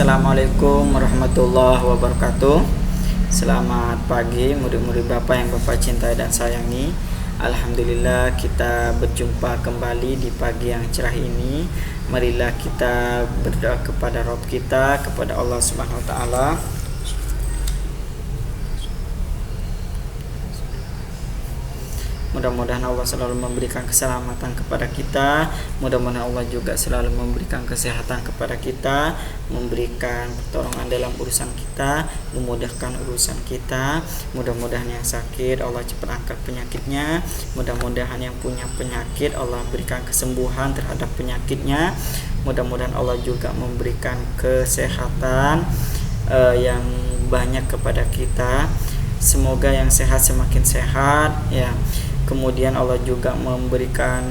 Assalamualaikum warahmatullahi wabarakatuh. Selamat pagi murid-murid Bapak yang Bapak cintai dan sayangi. Alhamdulillah kita berjumpa kembali di pagi yang cerah ini. Marilah kita berdoa kepada Rabb kita, kepada Allah Subhanahu wa taala. Mudah-mudahan Allah selalu memberikan keselamatan kepada kita. Mudah-mudahan Allah juga selalu memberikan kesehatan kepada kita, memberikan pertolongan dalam urusan kita, memudahkan urusan kita. Mudah-mudahan yang sakit Allah cepat angkat penyakitnya. Mudah-mudahan yang punya penyakit Allah berikan kesembuhan terhadap penyakitnya. Mudah-mudahan Allah juga memberikan kesehatan yang banyak kepada kita. Semoga yang sehat semakin sehat ya. Kemudian Allah juga memberikan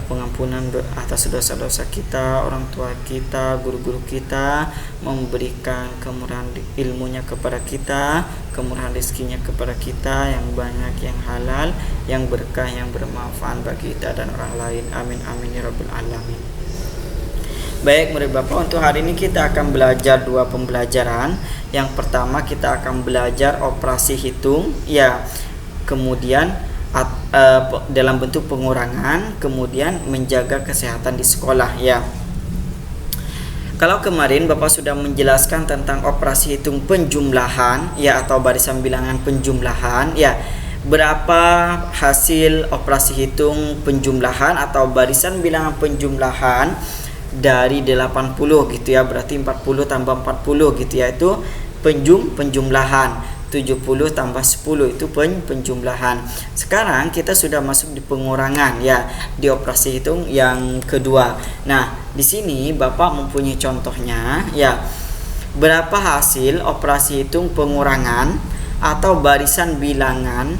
pengampunan atas dosa-dosa kita, orang tua kita, guru-guru kita, memberikan kemurahan ilmunya kepada kita, kemurahan rezekinya kepada kita yang banyak, yang halal, yang berkah, yang bermanfaat bagi kita dan orang lain. Amin amin ya rabbal alamin. Baik murid Bapak, untuk hari ini kita akan belajar dua pembelajaran. Yang pertama kita akan belajar operasi hitung ya, kemudian dalam bentuk pengurangan, kemudian menjaga kesehatan di sekolah ya. Kalau kemarin Bapak sudah menjelaskan tentang operasi hitung penjumlahan ya, atau barisan bilangan penjumlahan ya, berapa hasil operasi hitung penjumlahan atau barisan bilangan penjumlahan dari 80 gitu ya, berarti 40 tambah 40 gitu ya, itu penjumlahan. 70 tambah 10 itu penjumlahan. Sekarang kita sudah masuk di pengurangan ya, di operasi hitung yang kedua. Nah, di sini Bapak mempunyai contohnya ya. Berapa hasil operasi hitung pengurangan atau barisan bilangan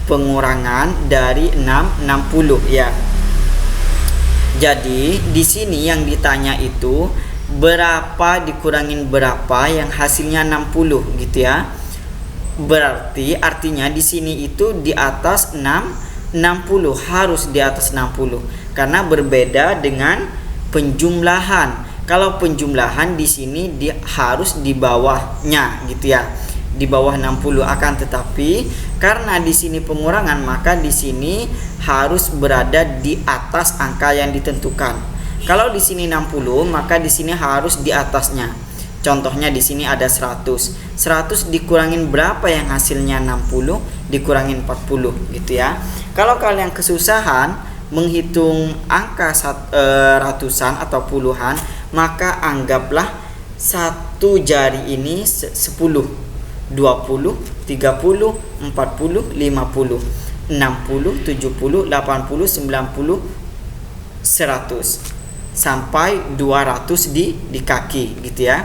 pengurangan dari 60 ya. Jadi, di sini yang ditanya itu berapa dikurangin berapa yang hasilnya 60 gitu ya. Berarti artinya di sini itu di atas 60, harus di atas 60 karena berbeda dengan penjumlahan. Kalau penjumlahan di sini harus di bawahnya gitu ya, di bawah 60. Akan tetapi karena di sini pengurangan, maka di sini harus berada di atas angka yang ditentukan. Kalau di sini 60, maka di sini harus di atasnya. Contohnya di sini ada 100. 100 dikurangin berapa yang hasilnya 60? Dikurangin 40 gitu ya. Kalau kalian kesusahan menghitung angka ratusan atau puluhan, maka anggaplah satu jari ini 10, 20, 30, 40, 50, 60, 70, 80, 90, 100 sampai 200 di kaki gitu ya.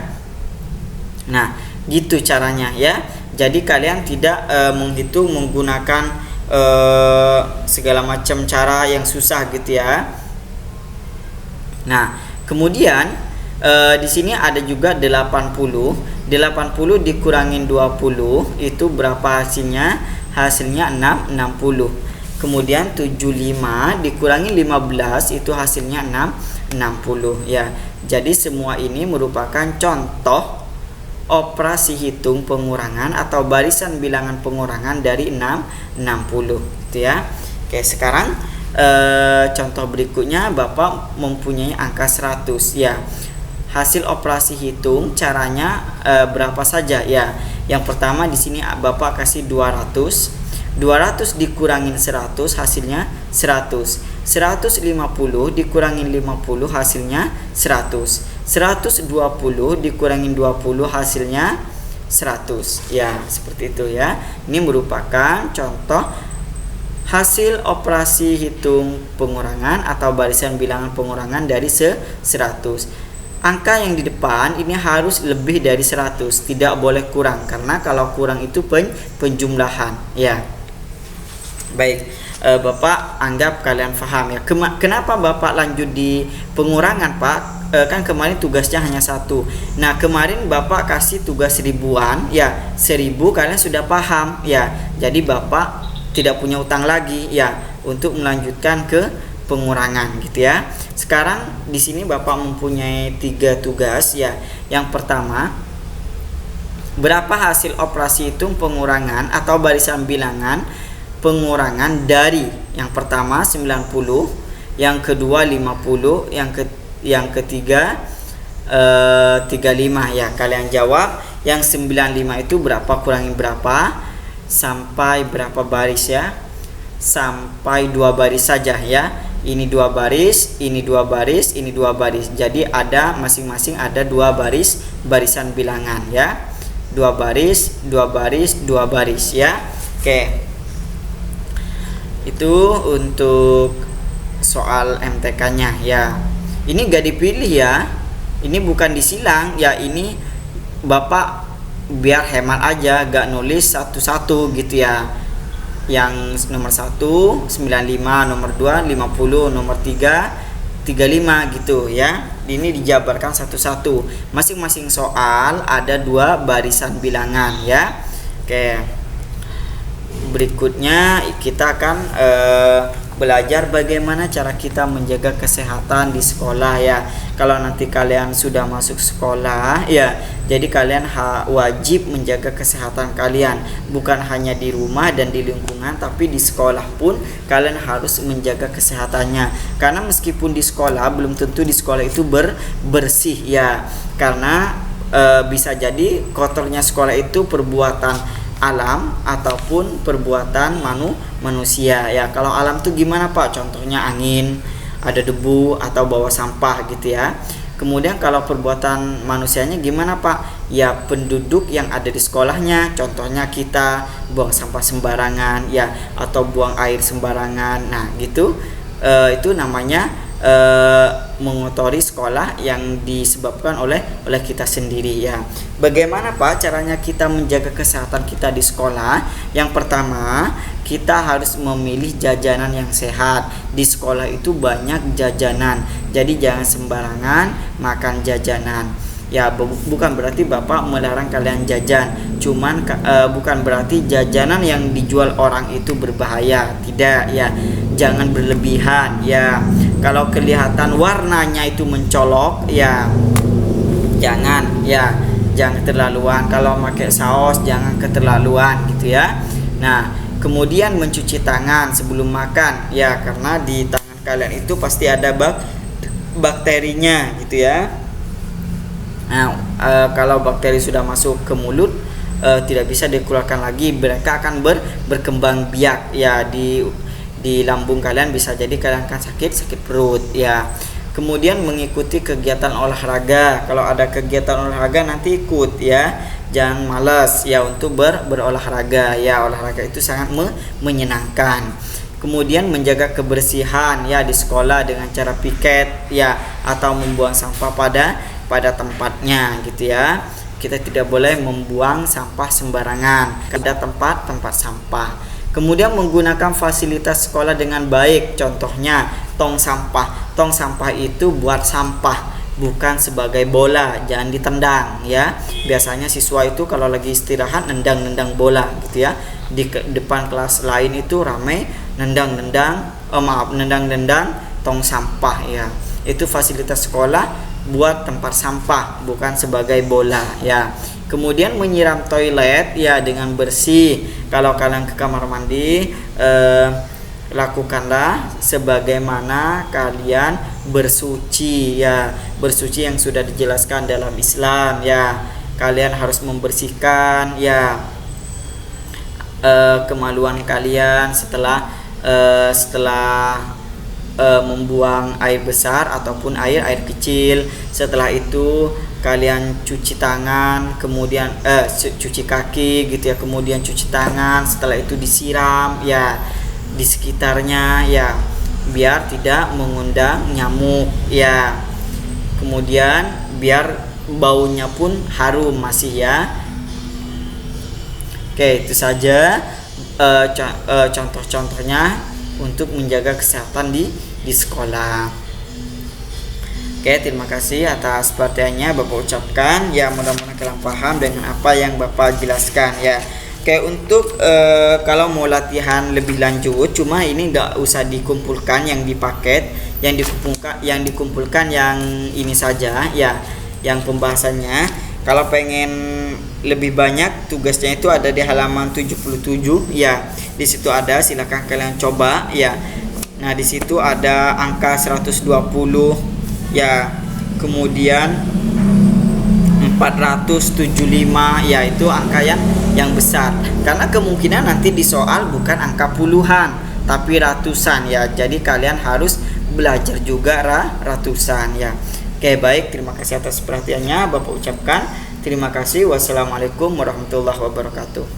Nah, gitu caranya ya. Jadi kalian tidak menghitung menggunakan segala macam cara yang susah gitu ya. Nah, kemudian di sini ada juga 80. 80 dikurangin 20 itu berapa hasilnya? Hasilnya 60. Kemudian 75 dikurangi 15 itu hasilnya 60 ya. Jadi semua ini merupakan contoh operasi hitung pengurangan atau barisan bilangan pengurangan dari 60 gitu ya. Oke, sekarang contoh berikutnya Bapak mempunyai angka 100 ya. Hasil operasi hitung caranya berapa saja ya. Yang pertama di sini Bapak kasih 200. 200 dikurangin 100 hasilnya 100. 150 dikurangin 50 hasilnya 100. 120 dikurangin 20 hasilnya 100. Ya, seperti itu ya. Ini merupakan contoh hasil operasi hitung pengurangan atau barisan bilangan pengurangan dari 100. Angka yang di depan ini harus lebih dari 100, tidak boleh kurang, karena kalau kurang itu penjumlahan ya. Baik, Bapak anggap kalian paham ya. Kenapa Bapak lanjut di pengurangan, Pak? Kan kemarin tugasnya hanya 1. Nah, kemarin Bapak kasih tugas ribuan ya. 1000 kalian sudah paham ya. Jadi Bapak tidak punya utang lagi ya untuk melanjutkan ke pengurangan gitu ya. Sekarang di sini Bapak mempunyai 3 tugas ya. Yang pertama, berapa hasil operasi hitung pengurangan atau barisan bilangan pengurangan dari yang pertama 90, yang kedua 50, yang ketiga 35 ya. Kalian jawab yang 95 itu berapa kurangi berapa sampai berapa baris ya. Sampai 2 baris saja ya. Ini 2 baris, ini 2 baris, ini 2 baris. Jadi ada masing-masing ada 2 baris barisan bilangan ya. 2 baris, 2 baris, 2 baris ya. Oke. Itu untuk soal MTK-nya ya. Ini gak dipilih ya. Ini bukan disilang ya, ini Bapak biar hemat aja gak nulis satu-satu gitu ya. Yang nomor 1 95, nomor 2 50, nomor 3 35 gitu ya. Ini dijabarkan satu-satu. Masing-masing soal ada 2 barisan bilangan ya. Oke. Berikutnya kita akan belajar bagaimana cara kita menjaga kesehatan di sekolah ya. Kalau nanti kalian sudah masuk sekolah ya, jadi kalian wajib menjaga kesehatan kalian, bukan hanya di rumah dan di lingkungan, tapi di sekolah pun kalian harus menjaga kesehatannya. Karena meskipun di sekolah belum tentu di sekolah itu bersih ya. Karena bisa jadi kotornya sekolah itu perbuatan alam ataupun perbuatan manusia ya. Kalau alam tuh gimana Pak? Contohnya angin, ada debu atau bawa sampah gitu ya. Kemudian kalau perbuatan manusianya gimana Pak? Ya penduduk yang ada di sekolahnya. Contohnya kita buang sampah sembarangan ya, atau buang air sembarangan. Nah gitu, itu namanya mengotori sekolah yang disebabkan oleh kita sendiri ya. Bagaimana Pak caranya kita menjaga kesehatan kita di sekolah? Yang pertama, kita harus memilih jajanan yang sehat. Di sekolah itu banyak jajanan, jadi jangan sembarangan makan jajanan ya. Bukan berarti Bapak melarang kalian jajan, cuman bukan berarti jajanan yang dijual orang itu berbahaya, tidak ya. Jangan berlebihan ya. Kalau kelihatan warnanya itu mencolok ya, jangan keterlaluan. Kalau pakai saus jangan keterlaluan gitu ya. Nah, kemudian mencuci tangan sebelum makan ya, karena di tangan kalian itu pasti ada bakterinya gitu ya. Nah, kalau bakteri sudah masuk ke mulut tidak bisa dikeluarkan lagi, mereka akan berkembang biak ya di lambung kalian, bisa jadi kalian akan sakit perut ya. Kemudian mengikuti kegiatan olahraga. Kalau ada kegiatan olahraga nanti ikut ya. Jangan malas ya untuk berolahraga ya. Olahraga itu sangat menyenangkan. Kemudian menjaga kebersihan ya di sekolah dengan cara piket ya, atau membuang sampah pada tempatnya gitu ya. Kita tidak boleh membuang sampah sembarangan. Ada tempat sampah. Kemudian menggunakan fasilitas sekolah dengan baik. Contohnya tong sampah. Tong sampah itu buat sampah, bukan sebagai bola, jangan ditendang ya. Biasanya siswa itu kalau lagi istirahat nendang bola gitu ya. Di depan kelas lain itu ramai nendang tong sampah ya. Itu fasilitas sekolah buat tempat sampah, bukan sebagai bola ya. Kemudian menyiram toilet ya dengan bersih. Kalau kalian ke kamar mandi, lakukanlah sebagaimana kalian bersuci ya. Bersuci yang sudah dijelaskan dalam Islam ya. Kalian harus membersihkan ya kemaluan kalian setelah membuang air besar ataupun air kecil. Setelah itu kalian cuci tangan, kemudian cuci kaki gitu ya, kemudian cuci tangan. Setelah itu disiram ya di sekitarnya ya, biar tidak mengundang nyamuk ya. Kemudian biar baunya pun harum masih ya. Oke, itu saja contoh-contohnya untuk menjaga kesehatan di sekolah. Oke, terima kasih atas perhatiannya Bapak ucapkan ya. Mudah-mudahan kalian paham dengan apa yang Bapak jelaskan ya. Kayak untuk kalau mau latihan lebih lanjut, cuma ini nggak usah dikumpulkan yang di paket, yang dikumpulkan yang ini saja ya, yang pembahasannya. Kalau pengen lebih banyak, tugasnya itu ada di halaman 77 ya. Di situ ada, silakan kalian coba ya. Nah, di situ ada angka 120 ya. Kemudian 475 ya, itu angka yang besar, karena kemungkinan nanti di soal bukan angka puluhan tapi ratusan ya, jadi kalian harus belajar juga ratusan ya. Oke, baik, terima kasih atas perhatiannya Bapak ucapkan. Terima kasih. Wassalamualaikum warahmatullahi wabarakatuh.